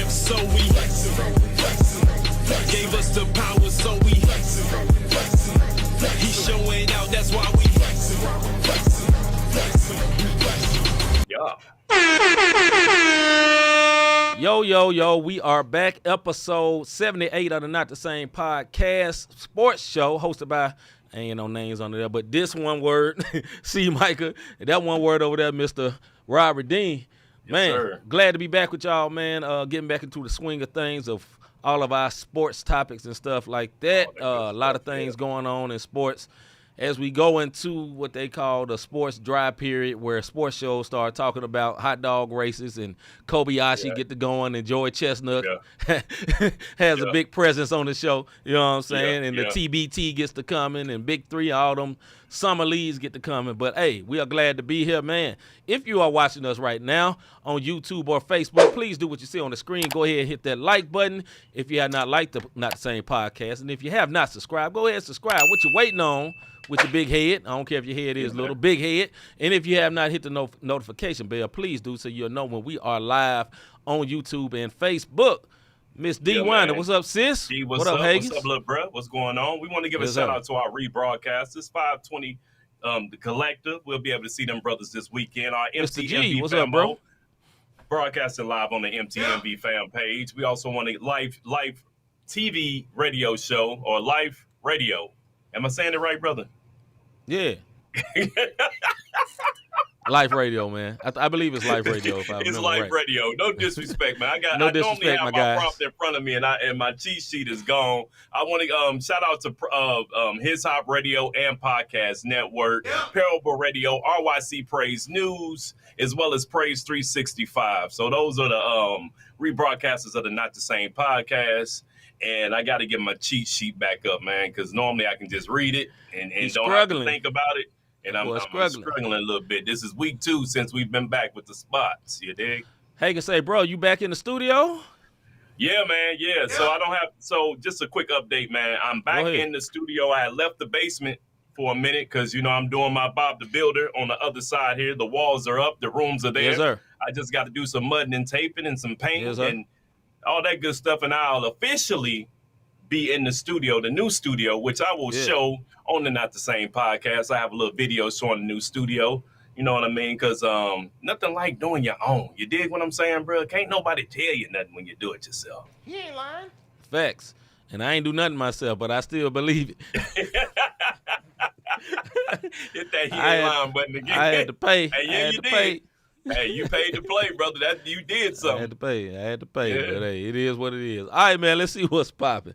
So we gave us the power, so we he's showing out, that's why we Yo, we are back. Episode 78 of the Not the Same podcast sports show hosted by, ain't no names on there, but this one word, C-Micah, and that one word over there, Mr. Robert Dean. Man, Yes, glad to be back with y'all, man. Getting back into the swing of things of all of our sports topics and stuff like that. A lot of things going on in sports as we go into what they call the sports dry period, where sports shows start talking about hot dog races and Kobayashi get to going, and Joey Chestnut has a big presence on the show. You know what I'm saying? And the TBT gets to coming, and Big Three, all them summer leagues get to coming. But hey, we are glad to be here, man. If you are watching us right now on YouTube or Facebook, please do what you see on the screen. Go ahead and hit that like button if you have not liked the Not the Same podcast. And if you have not subscribed, go ahead and subscribe. What you waiting on with your big head? I don't care if your head is little, big head. And if you have not hit the notification bell, please do, so you'll know when we are live on YouTube and Facebook. Miss D. Winder, what's up, sis? D, what up, Hagens? What's up, little bro? What's going on? We want to give a shout out to our rebroadcasters, 520 the Collective. We'll be able to see them brothers this weekend. Our Mr. G, MTMV what's fan up, bro? Broadcasting live on the MTMV fan page. We also want a live TV radio show, or live radio. Am I saying it right, brother? Yeah. Live radio, man. I believe it's live radio. If I it's remember live right. radio. No disrespect, man. I normally have my prompt in front of me, and my cheat sheet is gone. I want to shout out to His Hop Radio and Podcast Network, Parable Radio, RYC Praise News, as well as Praise 365. So those are the rebroadcasters of the Not the Same podcast. And I got to get my cheat sheet back up, man, because normally I can just read it and don't have to think about it. And I'm struggling a little bit. This is week 2 since we've been back with the spots. You dig? Hey, can say, bro, you back in the studio? Yeah, man. Yeah. So just a quick update, man. I'm back in the studio. I had left the basement for a minute because, I'm doing my Bob the Builder on the other side here. The walls are up. The rooms are there. Yes, sir. I just got to do some mudding and taping and some painting and all that good stuff. And I'll officially be in the studio, the new studio, which I will show on the Not the Same podcast. I have a little video showing the new studio. You know what I mean? Because nothing like doing your own. You dig what I'm saying, bro? Can't nobody tell you nothing when you do it yourself. He ain't lying. Facts. And I ain't do nothing myself, but I still believe it. Hit that he ain't lying button again. I had to pay. Hey, yeah, you did. Pay. Hey, you paid to play, brother. That you did something. I had to pay. Yeah. But hey, it is what it is. All right, man. Let's see what's popping.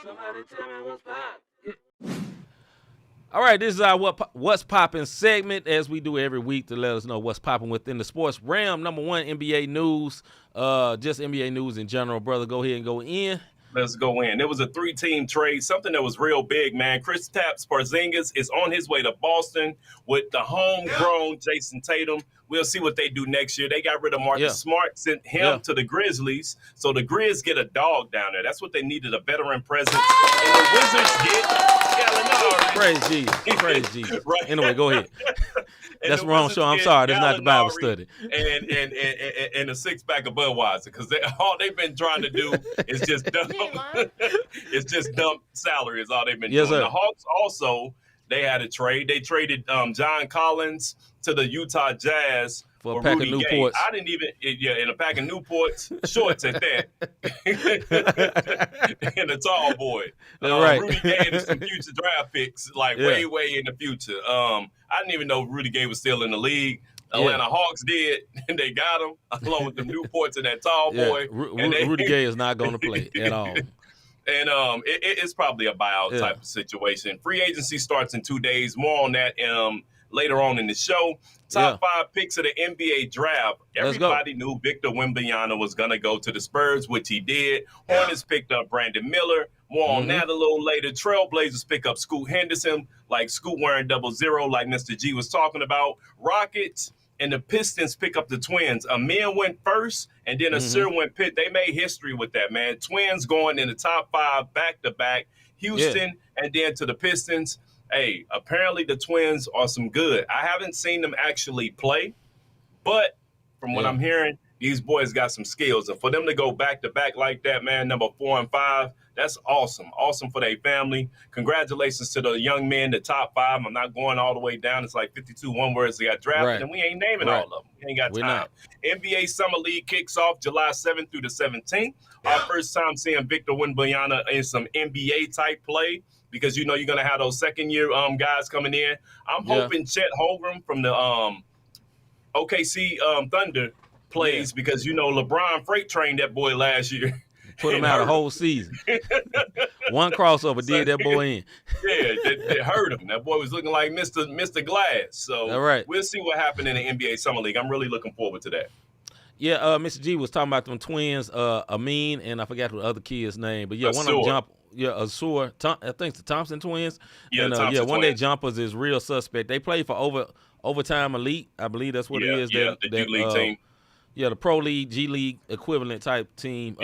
Somebody tell me what's popping. All right, this is our What's Popping segment, as we do every week, to let us know what's popping within the sports realm. Number one, NBA news, just NBA news in general. Brother, go ahead and go in. Let's go in. There was a 3-team trade, something that was real big, man. Kristaps Porzingis is on his way to Boston with the homegrown Jason Tatum. We'll see what they do next year. They got rid of Marcus Smart, sent him to the Grizzlies. So the Grizz get a dog down there. That's what they needed, a veteran presence. And the Wizards get Gallinari. Praise Jesus. Praise Jesus. Right. Anyway, go ahead. That's the wrong show. I'm sorry. That's not the Bible study. And a 6-pack of Budweiser, because all they've been trying to do is just dump. It's just dump salary is all they've been doing. Sir. The Hawks also, they had a trade. They traded John Collins to the Utah Jazz for a pack Rudy of Gay. Newports. I didn't even, in a pack of Newports, shorts at that. And a tall boy. Right. Rudy Gay and some future draft picks, way in the future. I didn't even know Rudy Gay was still in the league. Atlanta Hawks did, and they got him, along with the Newports and that tall boy. Rudy Gay is not going to play at all. And it's probably a buyout type of situation. Free agency starts in 2 days. More on that later on in the show. Top 5 picks of the NBA draft. Everybody knew Victor Wembanyama was going to go to the Spurs, which he did. Hornets picked up Brandon Miller. More on that a little later. Trailblazers pick up Scoot Henderson, like Scoot wearing 00, like Mr. G was talking about. Rockets and the Pistons pick up the Twins. Amir went first, and then Asir went pit. They made history with that, man. Twins going in the top 5 back-to-back. Houston and then to the Pistons. Hey, apparently the Twins are some good. I haven't seen them actually play, but from what I'm hearing, these boys got some skills. And for them to go back-to-back like that, man, number 4 and 5, that's awesome. Awesome for their family. Congratulations to the young men, the top 5. I'm not going all the way down. It's like 52 one-words they got drafted, and we ain't naming all of them. We ain't got time. NBA Summer League kicks off July 7th through the 17th. Our first time seeing Victor Wembanyama in some NBA-type play, because you're going to have those second-year guys coming in. I'm hoping Chet Holmgren from the OKC Thunder plays because, LeBron freight trained that boy last year. Put him out a whole season. One crossover did that boy in. They hurt him. That boy was looking like Mr. Glass. So we'll see what happened in the NBA Summer League. I'm really looking forward to that. Yeah, Mr. G was talking about them twins, Amin, and I forgot the other kid's name. But, one of them jump. Yeah, Azur. I think it's the Thompson twins. Yeah, and, Thompson twins. One of their jumpers is real suspect. They play for Overtime Elite. I believe that's what it is. The G-League team. Yeah, the Pro League, G-League equivalent type team.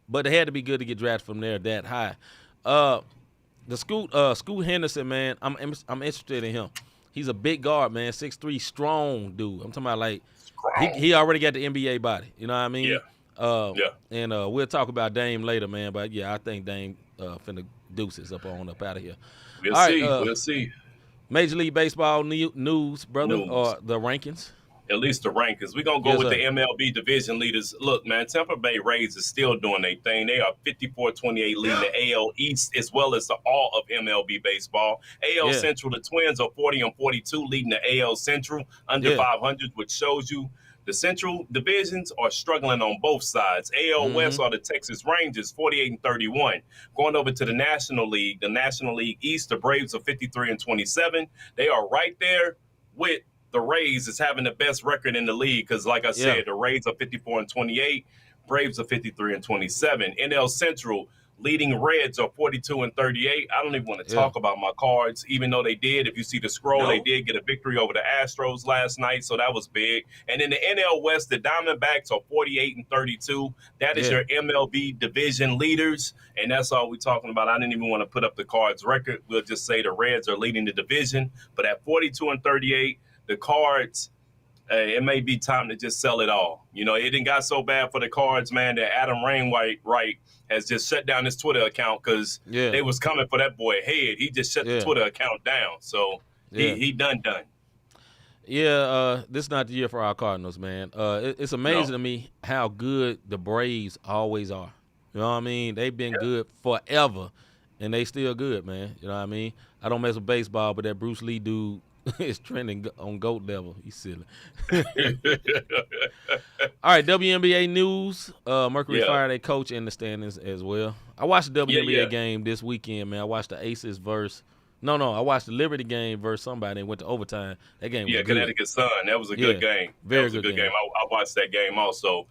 But they had to be good to get drafted from there that high. The Scoot Henderson, man, I'm interested in him. He's a big guard, man, 6'3", strong dude. I'm talking about like he already got the NBA body. You know what I mean? Yeah. And we'll talk about Dame later, man. But yeah, I think Dame finna deuces up out of here. We'll see. Major League Baseball news, brother, or the rankings. At least the rankings. We're going to go with the MLB division leaders. Look, man, Tampa Bay Rays is still doing their thing. They are 54-28 leading the AL East as well as the all of MLB baseball. AL Central, the Twins are 40-42 leading the AL Central under 500, which shows you the Central divisions are struggling on both sides. AL West are the Texas Rangers, 48-31. Going over to the National League East, the Braves are 53-27. They are right there with the Rays is having the best record in the league because, like I said, the Rays are 54-28, Braves are 53-27. NL Central leading Reds are 42-38. I don't even want to talk about my Cards, even though they did. If you see the scroll, they did get a victory over the Astros last night, so that was big. And in the NL West, the Diamondbacks are 48-32. That is your MLB division leaders, and that's all we're talking about. I didn't even want to put up the Cards record. We'll just say the Reds are leading the division, but at 42-38. The Cards, it may be time to just sell it all. It didn't got so bad for the Cards, man, that Adam Wainwright has just shut down his Twitter account because they was coming for that boy head. He just shut the Twitter account down. So he done. Yeah, this is not the year for our Cardinals, man. It's amazing to me how good the Braves always are. You know what I mean? They've been good forever, and they still good, man. You know what I mean? I don't mess with baseball, but that Bruce Lee dude is trending on GOAT level. He's silly. All right, WNBA news. Mercury fired their coach in the standings as well. I watched the WNBA game this weekend, man. I watched the Aces versus I watched the Liberty game versus somebody and went to overtime. That game was good. Connecticut Sun. That was a good game. Very good game. I watched that game also.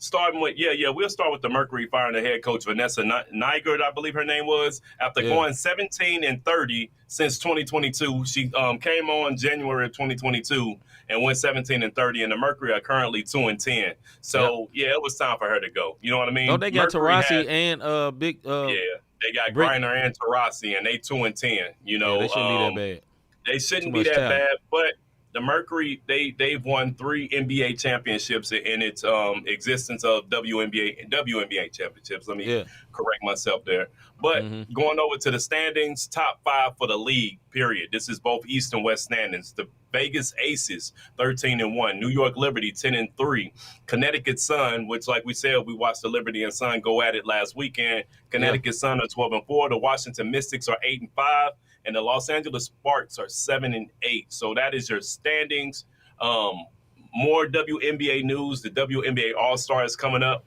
Starting with, we'll start with the Mercury firing the head coach, Vanessa Nygaard, I believe her name was. After going 17-30 since 2022, she came on January of 2022 and went 17-30, and the Mercury are currently 2-10. So, it was time for her to go. You know what I mean? Oh, they got Taurasi and Big they got Griner and Taurasi, and they 2-10. They shouldn't be that bad. They shouldn't be that bad, but the Mercury, they've won 3 NBA championships in its existence of WNBA championships. Let me correct myself there. But going over to the standings, top 5 for the league, period. This is both East and West standings. The Vegas Aces, 13-1. New York Liberty, 10-3. Connecticut Sun, which, like we said, we watched the Liberty and Sun go at it last weekend. Connecticut Sun are 12-4. The Washington Mystics are 8-5. And the Los Angeles Sparks are 7-8. So that is your standings. More WNBA news. The WNBA All-Star is coming up.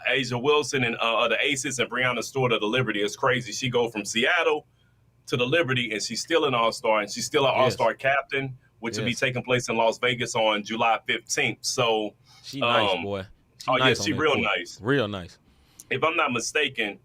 Asia Wilson and the Aces and Breanna Stewart of the Liberty is crazy. She go from Seattle to the Liberty, and she's still an All-Star, and she's still an All-Star captain, which will be taking place in Las Vegas on July 15th. So she nice, boy. She real nice. Real nice. If I'm not mistaken,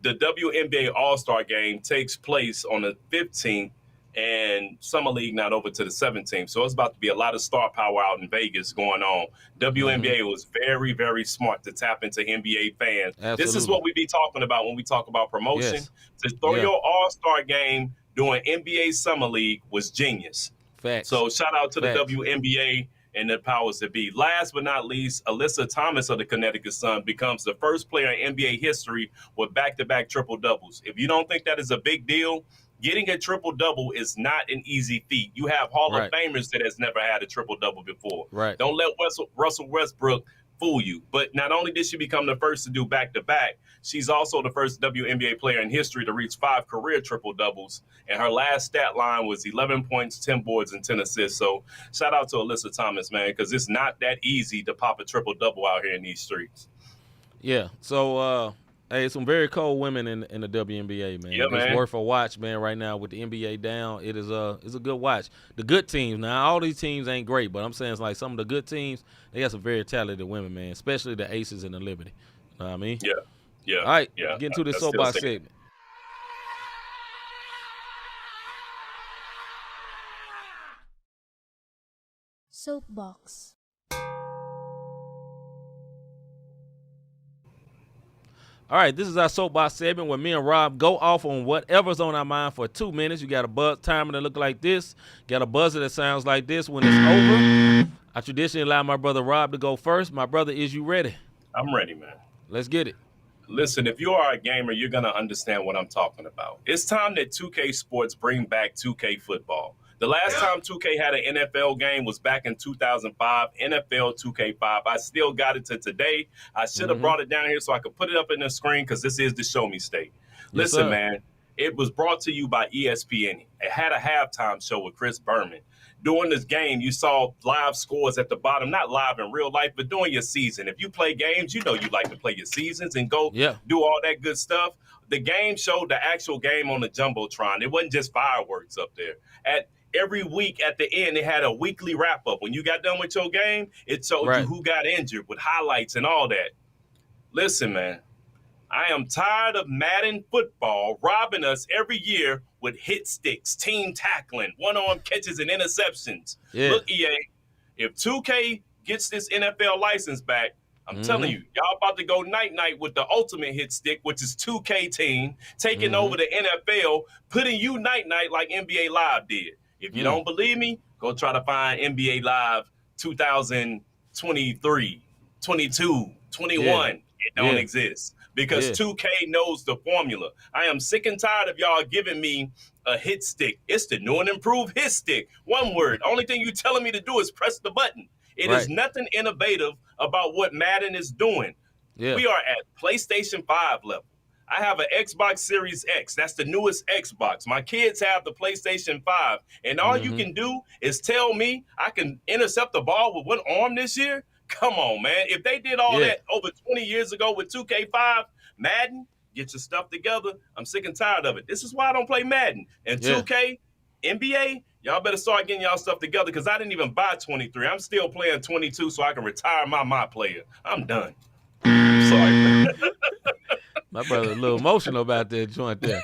the WNBA All-Star game takes place on the 15th and Summer League not over to the 17th. So it's about to be a lot of star power out in Vegas going on. WNBA was very, very smart to tap into NBA fans. Absolutely. This is what we be talking about when we talk about promotion. To throw your All-Star game during NBA Summer League was genius. Facts. So shout out to the WNBA and the powers that be. Last but not least, Alyssa Thomas of the Connecticut Sun becomes the first player in NBA history with back-to-back triple-doubles. If you don't think that is a big deal, getting a triple-double is not an easy feat. You have Hall of Famers that has never had a triple-double before. Right. Don't let Russell Westbrook fool you. But not only did she become the first to do back-to-back, she's also the first WNBA player in history to reach 5 career triple-doubles. And her last stat line was 11 points, 10 boards, and 10 assists. So shout out to Alyssa Thomas, man, because it's not that easy to pop a triple-double out here in these streets. Yeah. So, hey, some very cold women in the WNBA, man. Yeah, man. It's worth a watch, man, right now with the NBA down. It's a good watch. The good teams, now all these teams ain't great, but I'm saying it's like some of the good teams, they got some very talented women, man, especially the Aces and the Liberty. You know what I mean? Yeah. Yeah. All right, yeah. get into this soapbox segment. Soapbox. All right, this is our soapbox segment where me and Rob go off on whatever's on our mind for 2 minutes. You got a buzz timer that look like this. Got a buzzer that sounds like this when it's over. I traditionally allow my brother Rob to go first. My brother, is you ready? I'm ready, man. Let's get it. Listen, if you are a gamer, you're going to understand what I'm talking about. It's time that 2K Sports bring back 2K football. The last time 2K had an NFL game was back in 2005, NFL 2K5. I still got it to today. I should have brought it down here so I could put it up in the screen because this is the Show Me State. Listen, man, it was brought to you by ESPN. It had a halftime show with Chris Berman. During this game, you saw live scores at the bottom, not live in real life, but during your season. If you play games, you know you like to play your seasons and go do all that good stuff. The game showed the actual game on the Jumbotron. It wasn't just fireworks up there. Every week at the end, they had a weekly wrap-up. When you got done with your game, it showed you who got injured with highlights and all that. Listen, man, I am tired of Madden football robbing us every year with hit sticks, team tackling, one-arm catches, and interceptions. Yeah. Look, EA, if 2K gets this NFL license back, I'm telling you, y'all about to go night-night with the ultimate hit stick, which is 2K team, taking over the NFL, putting you night-night like NBA Live did. If you don't believe me, go try to find NBA Live 2023, 22, 21. It don't exist because 2K knows the formula. I am sick and tired of y'all giving me a hit stick. It's the new and improved hit stick. One word. Only thing you telling me to do is press the button. It is nothing innovative about what Madden is doing. Yeah. We are at PlayStation 5 level. I have an Xbox Series X. That's the newest Xbox. My kids have the PlayStation 5. And all you can do is tell me I can intercept the ball with one arm this year? Come on, man. If they did all that over 20 years ago with 2K5, Madden, get your stuff together. I'm sick and tired of it. This is why I don't play Madden. And 2K, NBA, y'all better start getting y'all stuff together because I didn't even buy 23. I'm still playing 22 so I can retire my player. I'm done. Sorry. My brother a little emotional about that joint there.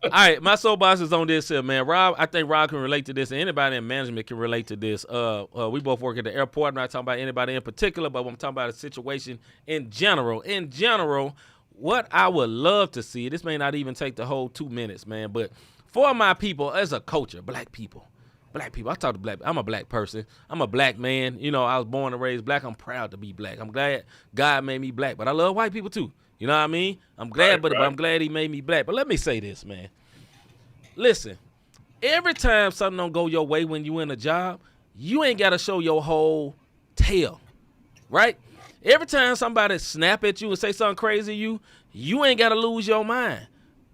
All right, my soapbox is on this here, man. Rob, I think Rob can relate to this, and anybody in management can relate to this. We both work at the airport. I'm not talking about anybody in particular, but I'm talking about a situation in general. In general, what I would love to see, this may not even take the whole 2 minutes, man, but for my people as a culture, black people, I talk to black. I'm a black person. I'm a black man. You know, I was born and raised black. I'm proud to be black. I'm glad God made me black, but I love white people too. You know what I mean? I'm glad, but I'm glad he made me black. But let me say this, man. Listen, every time something don't go your way when you in a job, you ain't got to show your whole tail, right? Every time somebody snap at you and say something crazy to you ain't got to lose your mind.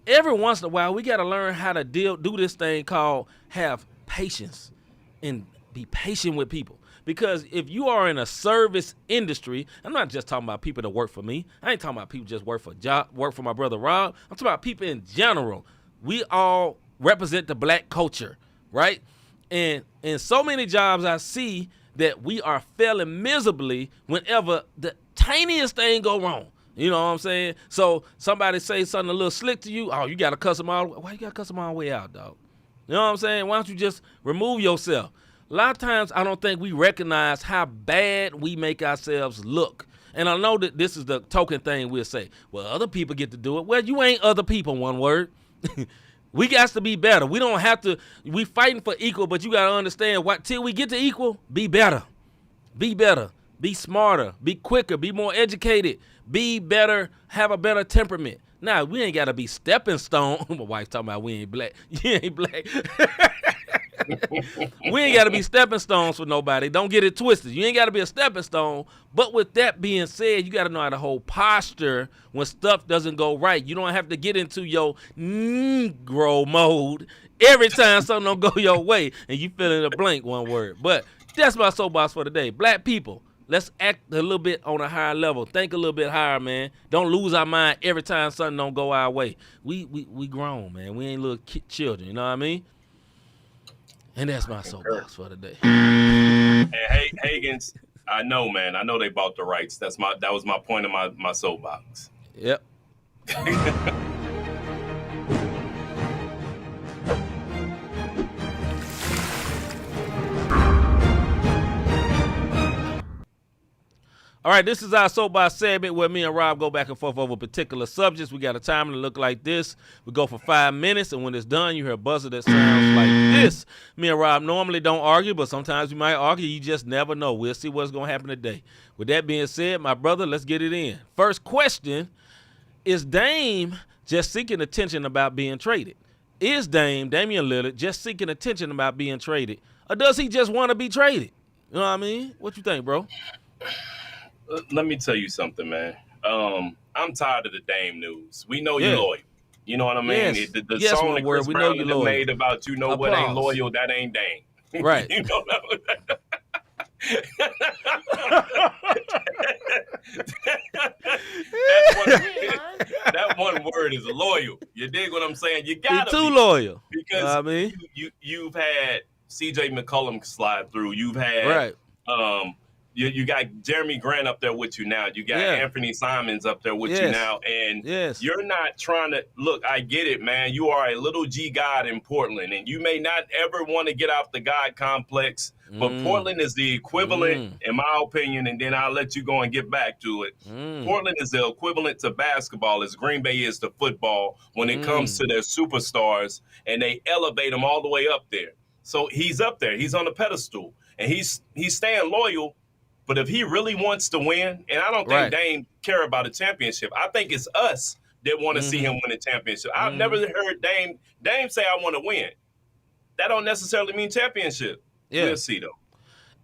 Every once in a while, we got to learn how to do this thing called have patience and be patient with people. Because if you are in a service industry, I'm not just talking about people that work for me. I ain't talking about people just work for my brother Rob. I'm talking about people in general. We all represent the black culture, right? And in so many jobs I see that we are failing miserably whenever the tiniest thing go wrong. You know what I'm saying? So somebody say something a little slick to you. Oh, you got to cuss them all. Why you got to cuss them all the way out, dog? You know what I'm saying? Why don't you just remove yourself? A lot of times I don't think we recognize how bad we make ourselves look. And I know that this is the token thing we'll say. Well, other people get to do it. Well, you ain't other people, one word. We got to be better. We don't have to. We fighting for equal, but you got to understand, till we get to equal, be better. Be better. Be smarter. Be quicker. Be more educated. Be better. Have a better temperament. Now, we ain't got to be stepping stone. My wife's talking about we ain't black. You ain't black. We ain't got to be stepping stones for nobody. Don't get it twisted. You ain't got to be a stepping stone. But with that being said, you got to know how to hold posture when stuff doesn't go right. You don't have to get into your Negro mode every time something don't go your way and you fill in a blank one word. But that's my soapbox for today. Black people, let's act a little bit on a higher level. Think a little bit higher, man. Don't lose our mind every time something don't go our way. We grown, man. We ain't little children. You know what I mean? And that's my soapbox for today. And hey, Hagens, I know, man. I know they bought the rights. That was my point of my soapbox. Yep. All right, this is our Soapbox segment where me and Rob go back and forth over particular subjects. We got a timer to look like this. We go for 5 minutes, and when it's done, you hear a buzzer that sounds like this. Me and Rob normally don't argue, but sometimes we might argue. You just never know. We'll see what's going to happen today. With that being said, my brother, let's get it in. First question, is Dame just seeking attention about being traded? Is Damian Lillard, just seeking attention about being traded? Or does he just want to be traded? You know what I mean? What you think, bro? Let me tell you something, man. I'm tired of the Dame news. We know you're loyal. You know what I mean? Yes. The yes, song that Chris Brown made about what ain't loyal, that ain't Dame. Right. You know that one word is loyal. You dig what I'm saying? You gotta be too loyal. Because you've had CJ McCollum slide through. You've had You got Jeremy Grant up there with you now. You got Anthony Simons up there with you now. And you're not trying to – look, I get it, man. You are a little G God in Portland, and you may not ever want to get out the God complex, but Portland is the equivalent, in my opinion, and then I'll let you go and get back to it. Portland is the equivalent to basketball as Green Bay is to football when it comes to their superstars, and they elevate them all the way up there. So he's up there. He's on the pedestal, and he's staying loyal. But if he really wants to win, and I don't think Dame care about a championship. I think it's us that want to see him win a championship. I've never heard Dame say, I want to win. That don't necessarily mean championship. Yeah. We'll see, though.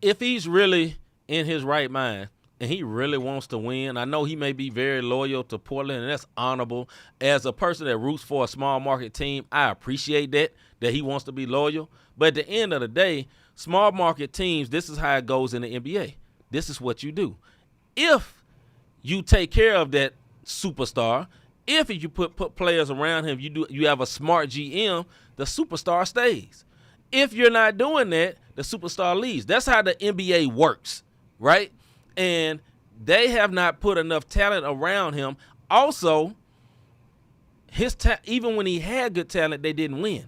If he's really in his right mind and he really wants to win, I know he may be very loyal to Portland, and that's honorable. As a person that roots for a small market team, I appreciate that he wants to be loyal. But at the end of the day, small market teams, this is how it goes in the NBA. This is what you do. If you take care of that superstar, if you put players around him, you have a smart GM, the superstar stays. If you're not doing that, the superstar leaves. That's how the NBA works, right? And they have not put enough talent around him. Also, even when he had good talent, they didn't win.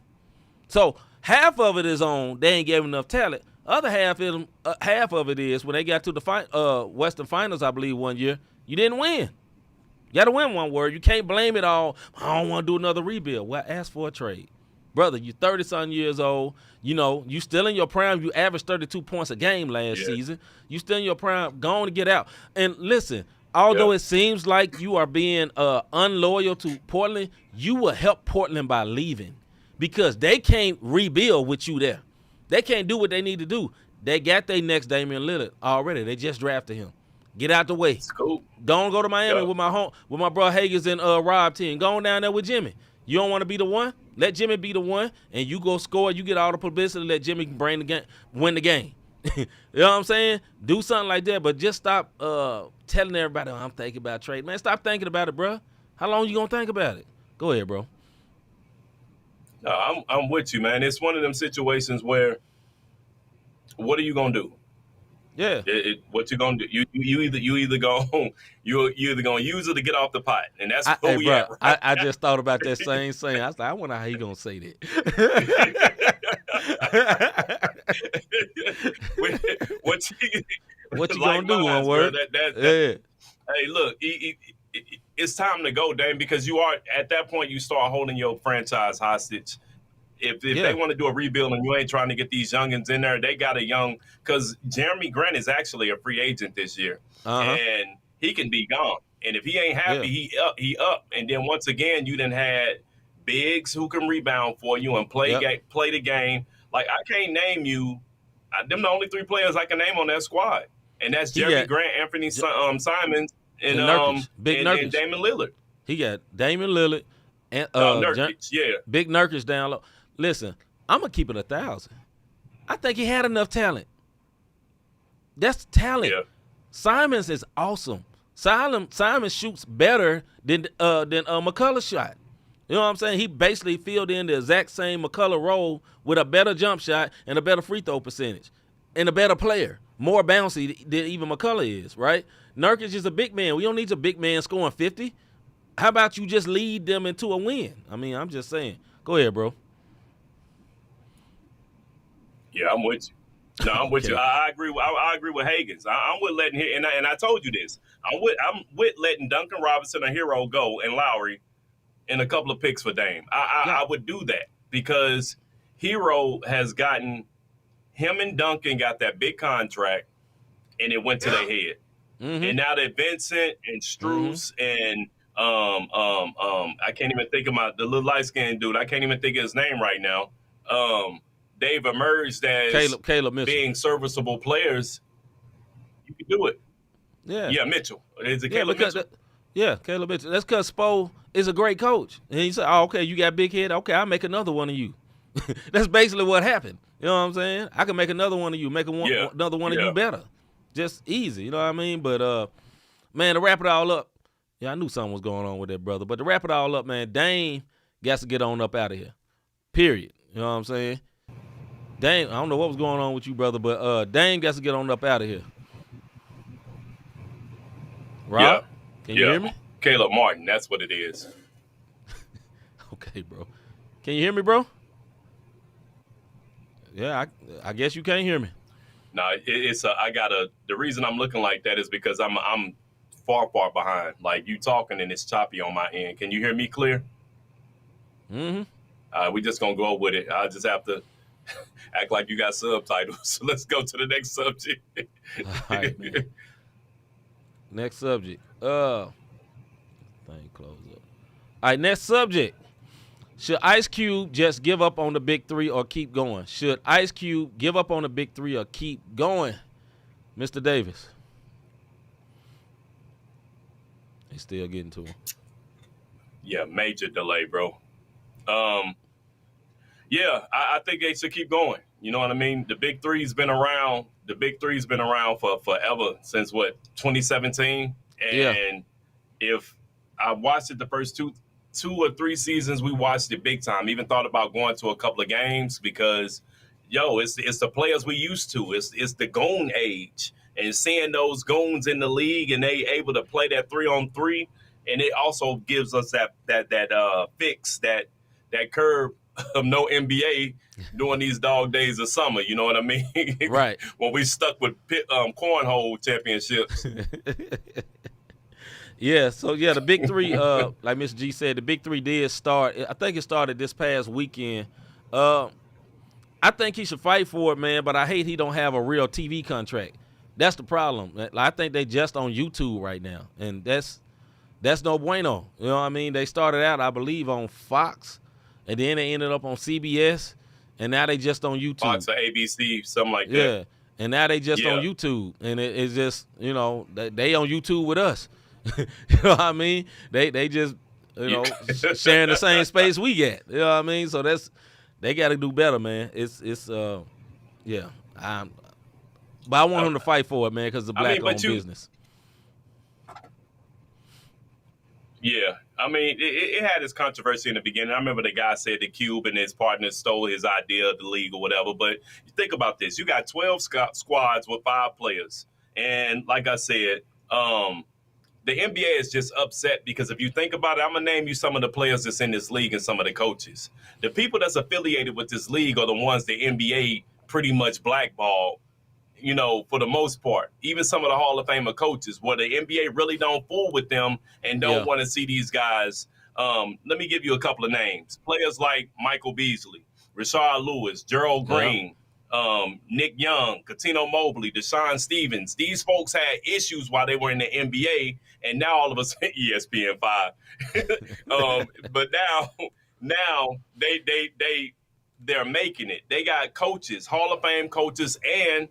So half of it is on they ain't gave enough talent. Other half of it is when they got to the Western Finals, I believe, one year, you didn't win. You got to win one word. You can't blame it all. I don't want to do another rebuild. Well, ask for a trade. Brother, you're 30-something years old. You know, you still in your prime. You averaged 32 points a game last season. You still in your prime. Go on to get out. And listen, although it seems like you are being unloyal to Portland, you will help Portland by leaving because they can't rebuild with you there. They can't do what they need to do. They got their next Damian Lillard already. They just drafted him. Get out the way. It's cool. Go to Miami with my bro Hagens and Rob team. Go on down there with Jimmy. You don't want to be the one? Let Jimmy be the one, and you go score. You get all the publicity. Let Jimmy win the game. You know what I'm saying? Do something like that, but just stop telling everybody, I'm thinking about trade. Man, stop thinking about it, bro. How long you going to think about it? Go ahead, bro. No, I'm with you, man. It's one of them situations where, what are you gonna do? Yeah. What you gonna do? You either gonna use it to get off the pot, and that's where we at. Right? I just thought about that same thing. I was like, I wonder how he gonna say that. what you gonna do? One word. Hey, look. It's time to go, Dame, because you are at that point. You start holding your franchise hostage. If they want to do a rebuild and you ain't trying to get these youngins in there, they got a young because Jeremy Grant is actually a free agent this year, and he can be gone. And if he ain't happy, he up. And then once again, you done had bigs who can rebound for you and play the game. Like I can't name you. Them the only 3 players I can name on that squad, and that's Jeremy Grant, Anthony Simons, and Nurkic. and Damian Lillard. He got Damian Lillard and Nurkic, Big Nurkic down low. Listen, I'm gonna keep it 1,000. I think he had enough talent. That's talent. Yeah. Simons is awesome. Simons shoots better than McCullough shot. You know what I'm saying? He basically filled in the exact same McCullough role with a better jump shot and a better free throw percentage and a better player, more bouncy than even McCullough is, right? Nurkic is a big man. We don't need a big man scoring 50. How about you just lead them into a win? I mean, I'm just saying. Go ahead, bro. Yeah, I'm with you. No, I'm with you. I agree with Higgins. I'm with letting and I told you this. I'm with letting Duncan Robinson, a hero, go, and Lowry, and a couple of picks for Dame. I would do that because Hero has gotten him and Duncan got that big contract, and it went to their head. Mm-hmm. And now that Vincent and Strus and I can't even think of the little light skinned dude. I can't even think of his name right now. They've emerged as Caleb Mitchell. Being serviceable players. You can do it. Yeah, Mitchell. Is it Caleb Mitchell? Caleb Mitchell. That's because Spo is a great coach. And he said, oh, okay, you got big head. Okay, I'll make another one of you. That's basically what happened. You know what I'm saying? I can make another one of you, another one of you better. Just easy, you know what I mean? But, man, to wrap it all up, I knew something was going on with that brother. But to wrap it all up, man, Dame got to get on up out of here. Period. You know what I'm saying? Dame, I don't know what was going on with you, brother, but Dame got to get on up out of here. Rob, can you hear me? Caleb Martin, that's what it is. Okay, bro. Can you hear me, bro? Yeah, I guess you can't hear me. No, the reason I'm looking like that is because I'm far behind. Like you talking and it's choppy on my end. Can you hear me clear? Mm-hmm. We just gonna go with it. I just have to act like you got subtitles. So let's go to the next subject. All right, man. Next subject. Thing close up. All right, next subject. Should Ice Cube just give up on the big 3 or keep going? Should Ice Cube give up on the big 3 or keep going? Mr. Davis. He's still getting to him. Yeah, major delay, bro. I think they should keep going. You know what I mean? The big 3's been around. The big 3's been around for forever, since 2017. And if I watched it the first two or three seasons, we watched it big time. Even thought about going to a couple of games because, it's the players we used to. It's the goon age, and seeing those goons in the league and they able to play that 3-on-3, and it also gives us that fix that curve of no NBA during these dog days of summer. You know what I mean? Right. When we stuck with cornhole championships. The big 3, like Miss G said, the big 3 did start. I think it started this past weekend. I think he should fight for it, man, but I hate he don't have a real TV contract. That's the problem. I think they just on YouTube right now, and that's no bueno. You know what I mean? They started out, I believe, on Fox, and then they ended up on CBS, and now they just on YouTube. Fox or ABC, something like that. Yeah, and now they just on YouTube, and it's just, they on YouTube with us. You know what I mean? They just, sharing the same space we get. You know what I mean? So they got to do better, man. But I want him to fight for it, man, because it's a black-owned business. Yeah. I mean, it had its controversy in the beginning. I remember the guy said the Cube and his partners stole his idea of the league or whatever. But you think about this. You got 12 squads with 5 players. And like I said, the NBA is just upset because if you think about it, I'm going to name you some of the players that's in this league and some of the coaches. The people that's affiliated with this league are the ones the NBA pretty much blackballed, for the most part. Even some of the Hall of Famer coaches, where the NBA really don't fool with them and don't want to see these guys. Let me give you a couple of names. Players like Michael Beasley, Rashard Lewis, Gerald Yeah. Green, Nick Young, Katino Mobley, Deshaun Stevens. These folks had issues while they were in the NBA, and now all of us ESPN5. But now they're making it. They got coaches, Hall of Fame coaches, and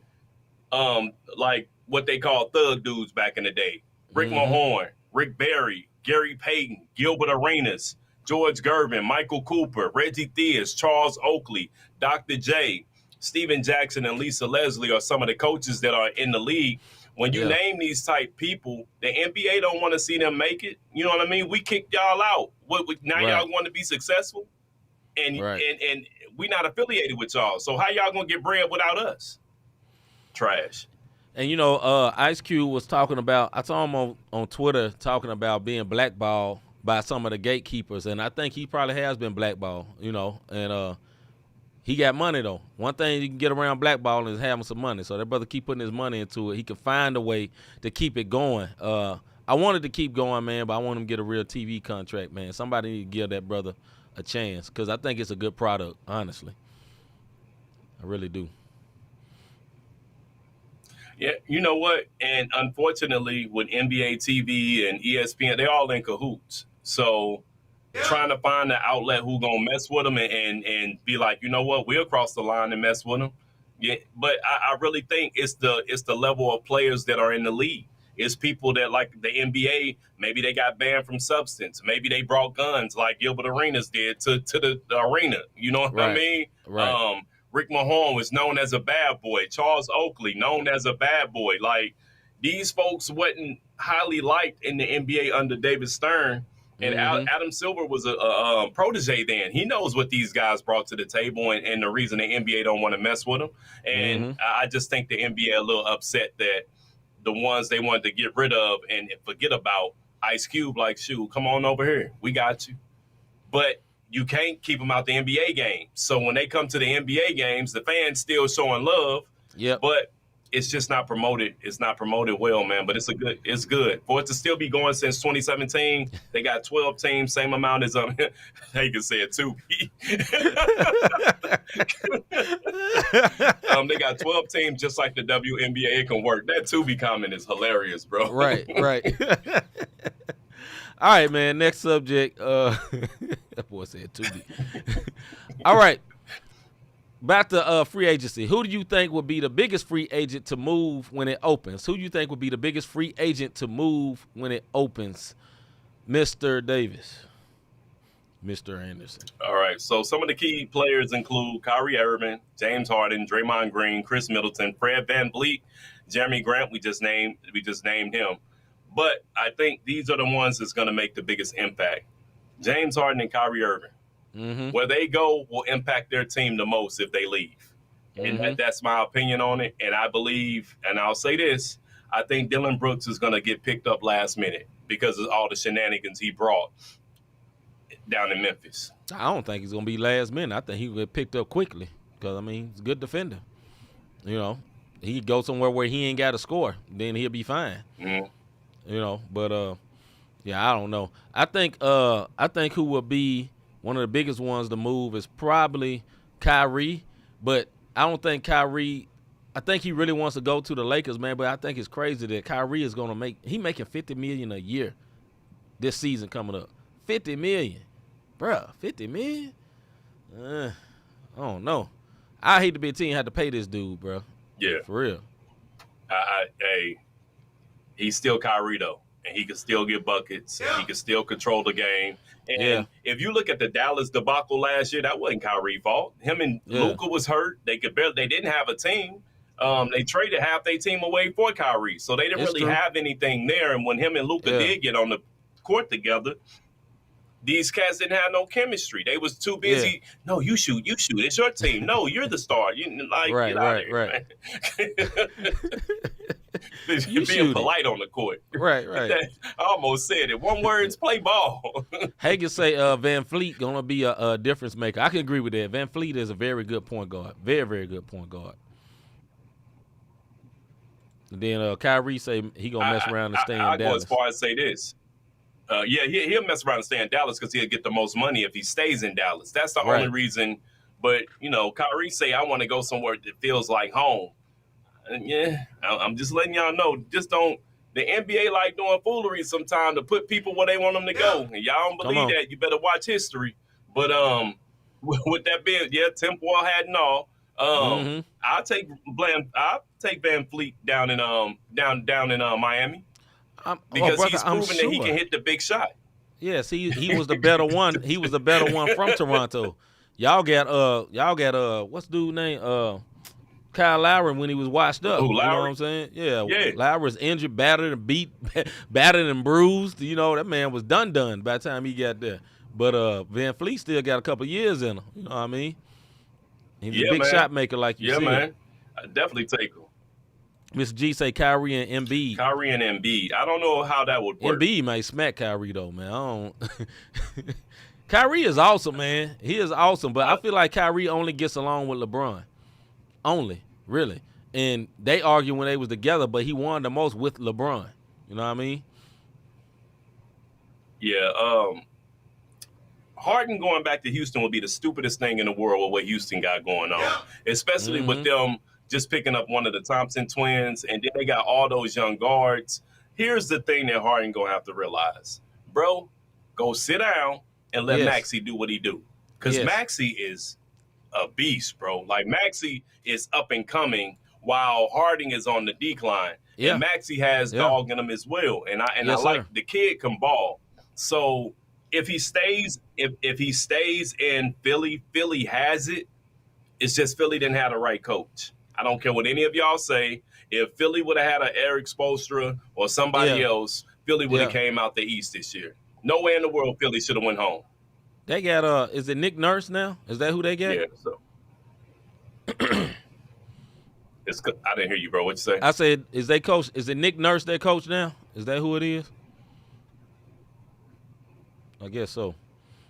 like what they call thug dudes back in the day. Rick Mahorn, Rick Barry, Gary Payton, Gilbert Arenas, George Gervin, Michael Cooper, Reggie Theus, Charles Oakley, Dr. J, Steven Jackson, and Lisa Leslie are some of the coaches that are in the league. When you name these type people, the NBA don't want to see them make it. You know what I mean? We kicked y'all out. Now y'all want to be successful, and we not affiliated with y'all. So how y'all gonna get bread without us? Trash. And, you know, Ice Cube was talking about, I saw him on Twitter talking about being blackballed by some of the gatekeepers, and I think he probably has been blackballed, you know, and he got money, though. One thing you can get around blackballing is having some money, so that brother keep putting his money into it. He can find a way to keep it going. I wanted to keep going, man, but I want him to get a real TV contract, man. Somebody need to give that brother a chance because I think it's a good product, honestly. I really do. Yeah, you know what? And unfortunately, with NBA TV and ESPN, they're all in cahoots. So trying to find an outlet who gonna mess with them and be like, you know what, we'll cross the line and mess with them. Yeah, but I really think it's the level of players that are in the league. It's people that, like the NBA, maybe they got banned from substance. Maybe they brought guns like Gilbert Arenas did to the arena. You know what I mean? Right. Rick Mahorn was known as a bad boy. Charles Oakley, known as a bad boy. Like, these folks wasn't highly liked in the NBA under David Stern. And Adam Silver was a protege then. He knows what these guys brought to the table and the reason the NBA don't want to mess with them. And I just think the NBA a little upset that the ones they wanted to get rid of and forget about, Ice Cube, like, shoot, come on over here. We got you. But you can't keep them out the NBA games. So when they come to the NBA games, the fans still showing love. Yeah. But it's just not promoted. It's not promoted well, man. But it's good. For it to still be going since 2017, they got 12 teams, same amount as they can say it too. They got 12 teams just like the WNBA. It can work. That Tubi comment is hilarious, bro. Right. All right, man. Next subject. That boy said Tubi. All right. About the free agency. Who do you think would be the biggest free agent to move when it opens? Who do you think would be the biggest free agent to move when it opens? Mr. Davis. Mr. Anderson. All right. So some of the key players include Kyrie Irving, James Harden, Draymond Green, Chris Middleton, Fred VanVleet, Jeremy Grant. We just named him. But I think these are the ones that's going to make the biggest impact. James Harden and Kyrie Irving. Where they go will impact their team the most if they leave. And that's my opinion on it. And I believe, and I'll say this, I think Dylan Brooks is going to get picked up last minute because of all the shenanigans he brought down in Memphis. I don't think he's going to be last minute. I think he will get picked up quickly because, I mean, he's a good defender. You know, he could go somewhere where he ain't got to score. Then he'll be fine. You know, but, yeah, I don't know. I think who will be one of the biggest ones to move is probably Kyrie, but I don't think Kyrie – I think he really wants to go to the Lakers, man, but I think it's crazy that Kyrie is going to – he making $50 million a year this season coming up. $50 million. Bruh, $50 million? I don't know. I hate to be a team had to pay this dude, bro. Yeah. For real. Hey, he's still Kyrie, though. And he can still get buckets. He can still control the game. And if you look at the Dallas debacle last year, that wasn't Kyrie's fault. Him and Luka was hurt. They didn't have a team. They traded half their team away for Kyrie. So they didn't really have anything there. And when him and Luka did get on the court together, these cats didn't have no chemistry. They was too busy. No, you shoot. It's your team. No, you're the star. You like get out of here, man. You're being polite on the court. Right. I almost said it. One word's play ball. Hagen say Van Fleet going to be a difference maker. I can agree with that. Van Fleet is a very good point guard. Very, very good point guard. And then Kyrie say he going to mess around and stay in Dallas. I go as far as say this. He'll mess around and stay in Dallas because he'll get the most money if he stays in Dallas. That's the only reason But Kyrie say I want to go somewhere that feels like home. And yeah, I'm just letting y'all know. Just don't. The NBA like doing foolery sometimes to put people where they want them to go. And y'all don't believe that, you better watch history. But with that being, Tim Boyle had and all. I'll take Van Fleet down in Miami because he's proven that he can hit the big shot. Yes, he was the better one. He was the better one from Toronto. Y'all got what's the dude's name? Kyle Lowry when he was washed up. Lowry? You know what I'm saying? Yeah. Lowry was injured, battered and beat, battered and bruised. You know, that man was done by the time he got there. But Van Fleet still got a couple years in him. You know what I mean? He's a big shot maker like you said. Yeah, man. I definitely take him. Mr. G say Kyrie and Embiid. Kyrie and Embiid. I don't know how that would work. Embiid might smack Kyrie, though, man. I don't. Kyrie is awesome, man. He is awesome. But I feel like Kyrie only gets along with LeBron. Only, really. And they argue when they was together, but he won the most with LeBron. You know what I mean? Yeah. Harden going back to Houston would be the stupidest thing in the world with what Houston got going on, especially with them just picking up one of the Thompson twins, and then they got all those young guards. Here's the thing that Harden going to have to realize. Bro, go sit down and let Maxey do what he do. Because Maxey is a beast, bro. Like, Maxey is up and coming while Harden is on the decline. Yeah. And Maxey has dog in him as well. And I like the kid can ball. So if he stays in Philly, Philly has it. It's just Philly didn't have the right coach. I don't care what any of y'all say. If Philly would have had an Eric Spoelstra or somebody else, Philly would have came out the East this year. No way in the world Philly should have went home. They got is it Nick Nurse now? Is that who they got? Yeah. So I didn't hear you, bro. What you say? I said, is it Nick Nurse their coach now? Is that who it is? I guess so.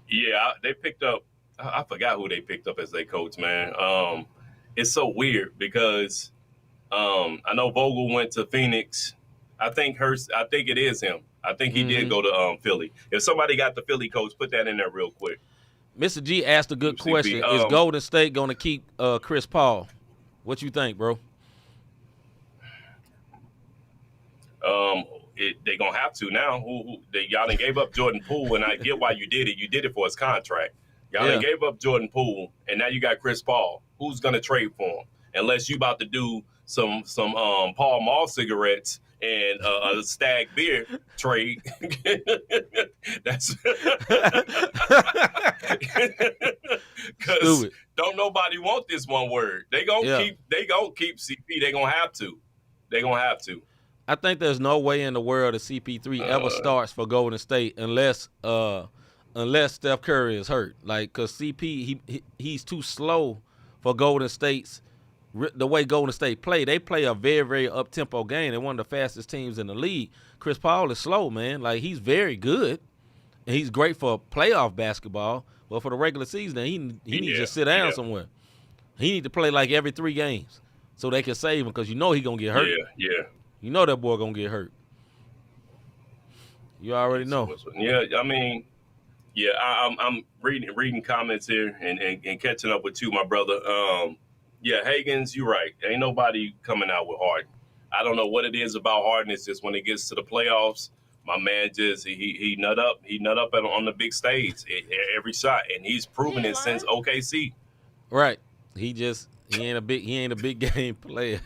Yeah, they picked up. I forgot who they picked up as their coach, man. It's so weird because I know Vogel went to Phoenix. I think it is him. I think he did go to Philly. If somebody got the Philly coach, put that in there real quick. Mr. G asked a good question. Is Golden State going to keep Chris Paul? What you think, bro? They gonna have to now. Y'all done gave up Jordan Poole, and I get why you did it. You did it for his contract. Y'all done gave up Jordan Poole, and now you got Chris Paul. Who's gonna trade for him? Unless you about to do some Paul Mall cigarettes and a Stag beer trade. That's because don't nobody want this one word. They gonna keep CP. They gonna have to. I think there's no way in the world that CP3 ever starts for Golden State unless Steph Curry is hurt. Like, cause CP he's too slow for Golden State's the way Golden State play. They play a very, very up tempo game. They're one of the fastest teams in the league. Chris Paul is slow, man. Like, he's very good and he's great for playoff basketball. But for the regular season, he needs to sit down somewhere. He needs to play like every 3 games so they can save him because you know he's gonna get hurt. Yeah. You know that boy gonna get hurt. You already know. Yeah, I mean, I'm reading comments here and catching up with you, my brother. Higgins, you're right. Ain't nobody coming out with Harden. I don't know what it is about Harden. It's just when it gets to the playoffs, my man just he nut up on the big stage every shot, and he's proven it since OKC. Right. He ain't a big game player.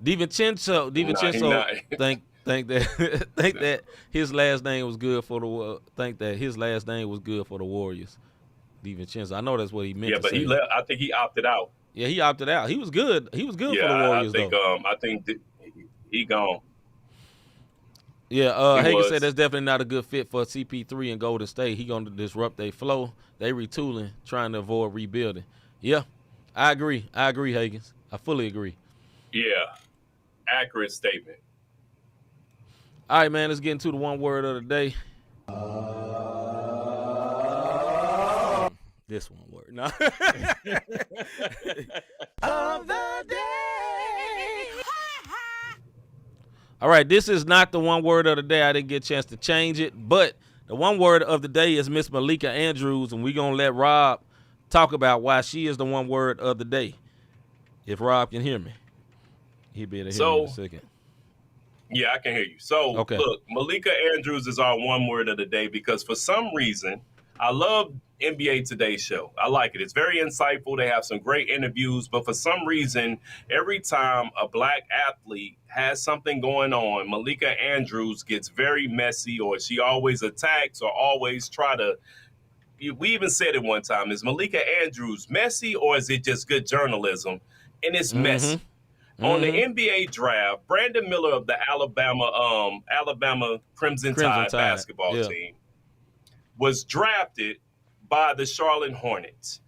DiVincenzo think that his last name was good for the Warriors. DiVincenzo. I know that's what he meant. Yeah, but he left. I think he opted out. Yeah, he opted out. He was good. He was good for the Warriors. I think he gone. Yeah, Hagen said that's definitely not a good fit for CP3 and Golden State. He gonna disrupt their flow. They retooling, trying to avoid rebuilding. Yeah, I agree, Higgins. I fully agree. Yeah, accurate statement. All right, man, let's get into the one word of the day. This one word. No. Of the day. All right, this is not the one word of the day. I didn't get a chance to change it, but the one word of the day is Miss Malika Andrews, and we're going to let Rob talk about why she is the one word of the day. If Rob can hear me, he better hear me in a second. Yeah, I can hear you. So, okay. Look, Malika Andrews is our one word of the day because for some reason, I love NBA Today show. I like it. It's very insightful. They have some great interviews, but for some reason, every time a black athlete has something going on, Malika Andrews gets very messy, or she always attacks or always try to. We even said it one time, is Malika Andrews messy or is it just good journalism? And it's messy. On the NBA draft, Brandon Miller of the Alabama Crimson Tide basketball team was drafted by the Charlotte Hornets.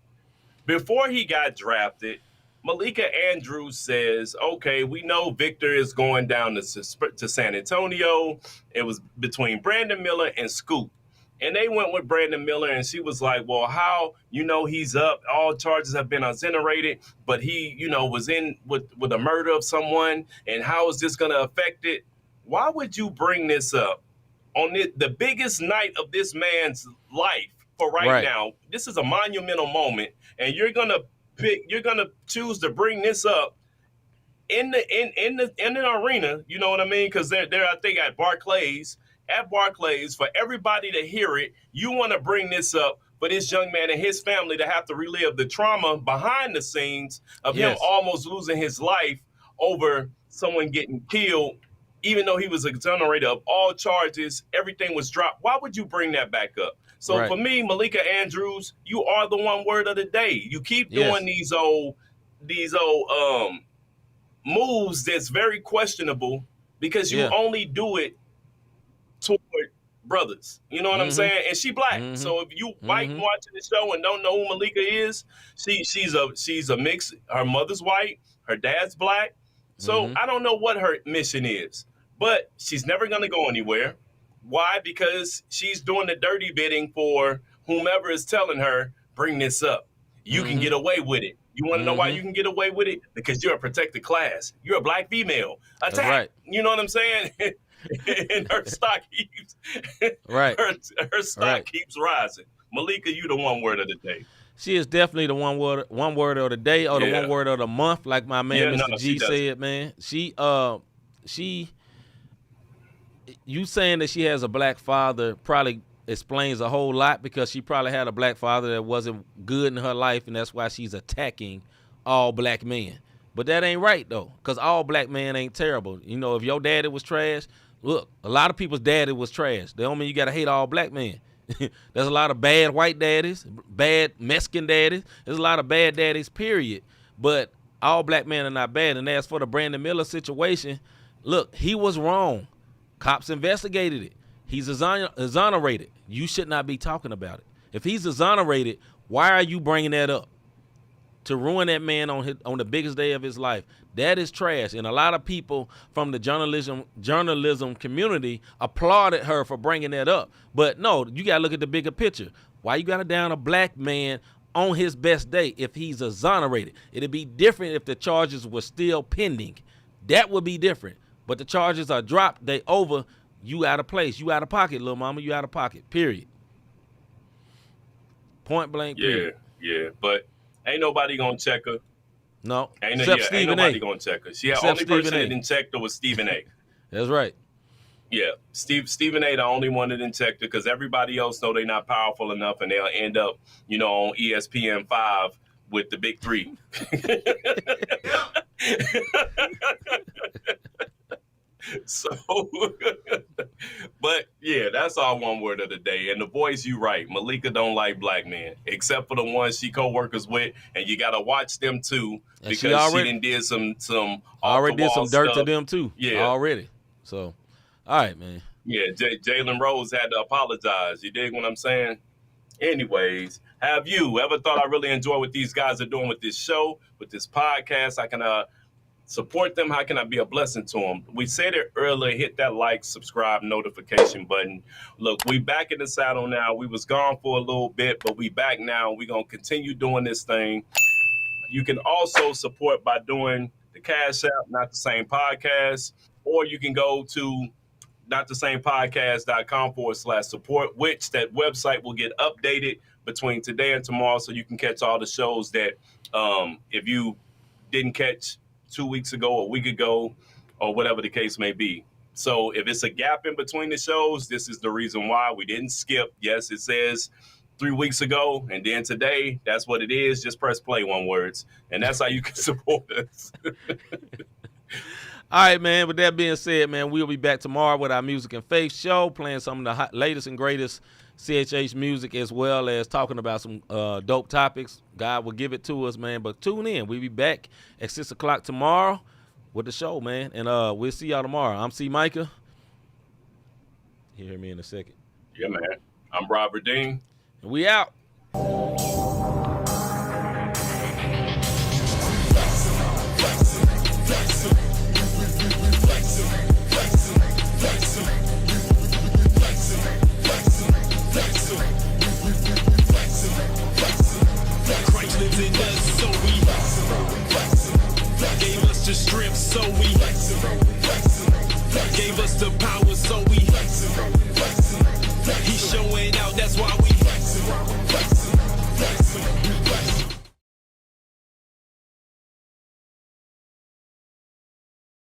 Before he got drafted, Malika Andrews says, okay, we know Victor is going down to San Antonio. It was between Brandon Miller and Scoop. And they went with Brandon Miller, and she was like, well, how, he's up. All charges have been exonerated, but he, was in with a murder of someone. And how is this going to affect it? Why would you bring this up on the biggest night of this man's life for right now? This is a monumental moment, and you're going to choose to bring this up in the arena. You know what I mean? Because they're I think at Barclays for everybody to hear it. You want to bring this up for this young man and his family to have to relive the trauma behind the scenes of him almost losing his life over someone getting killed, even though he was exonerated of all charges. Everything was dropped. Why would you bring that back up? So for me, Malika Andrews, you are the one word of the day. You keep doing these old moves that's very questionable because you only do it toward brothers. You know what I'm saying? And she black. So if you white watching the show and don't know who Malika is, she's a mix. Her mother's white, her dad's black. So I don't know what her mission is, but she's never going to go anywhere. Why? Because she's doing the dirty bidding for whomever is telling her, bring this up. You can get away with it. You want to know why you can get away with it? Because you're a protected class. You're a black female. Attack. Right. You know what I'm saying? And her stock keeps her stock keeps rising. Malika, you the one word of the day. She is definitely the one word of the day or the one word of the month, like my man Mr. G said, man. She you saying that she has a black father probably explains a whole lot, because she probably had a black father that wasn't good in her life, and that's why she's attacking all black men. But that ain't right, though, because all black men ain't terrible. If your daddy was trash, look, a lot of people's daddy was trash. That don't mean you got to hate all black men. There's a lot of bad white daddies, bad Mexican daddies. There's a lot of bad daddies, period. But all black men are not bad. And as for the Brandon Miller situation, look, he was wrong. Cops investigated it. He's exonerated. You should not be talking about it. If he's exonerated, why are you bringing that up? To ruin that man on the biggest day of his life. That is trash. And a lot of people from the journalism community applauded her for bringing that up. But no, you got to look at the bigger picture. Why you got to down a black man on his best day if he's exonerated? It'd be different if the charges were still pending. That would be different. But the charges are dropped. They over. You out of place. You out of pocket, little mama. You out of pocket, period. Point blank, period. Yeah. But ain't nobody gonna check her. No, ain't nobody gonna check her. The only person that didn't check her was Stephen A. That's right. Yeah, Stephen A. the only one that didn't check her, because everybody else know they're not powerful enough, and they'll end up, on ESPN 5 with the big three. So, but yeah, that's our one word of the day. And the voice, you right. Malika don't like black men, except for the ones she co-workers with, and you gotta watch them too, because she done did some already did some dirt stuff to them too. Yeah, already. So, all right, man. Yeah, Jalen Rose had to apologize. You dig what I'm saying? Anyways, have you ever thought I really enjoy what these guys are doing with this show, with this podcast? I can support them. How can I be a blessing to them? We said it earlier, hit that like, subscribe, notification button. Look, we back in the saddle now. We was gone for a little bit, but we back now. We're going to continue doing this thing. You can also support by doing the Cash App, Not the Same Podcast, or you can go to notthesamepodcast.com/support, which that website will get updated between today and tomorrow, so you can catch all the shows that if you didn't catch 2 weeks ago, a week ago, or whatever the case may be. So if it's a gap in between the shows, this is the reason why we didn't skip. Yes, it says 3 weeks ago, and then today, that's what it is. Just press play, one words, and that's how you can support us. All right, man. With that being said, man, we'll be back tomorrow with our Music and Faith show, playing some of the latest and greatest CHH music, as well as talking about some dope topics. God will give it to us, man. But tune in. We'll be back at 6 o'clock tomorrow with the show, man. And we'll see y'all tomorrow. I'm C-Micah. You hear me in a second. Yeah, man. I'm Robert Dean. And we out. Christ lives in us, so we gave us the strength, so we gave us the power, so we he's showing out, that's why we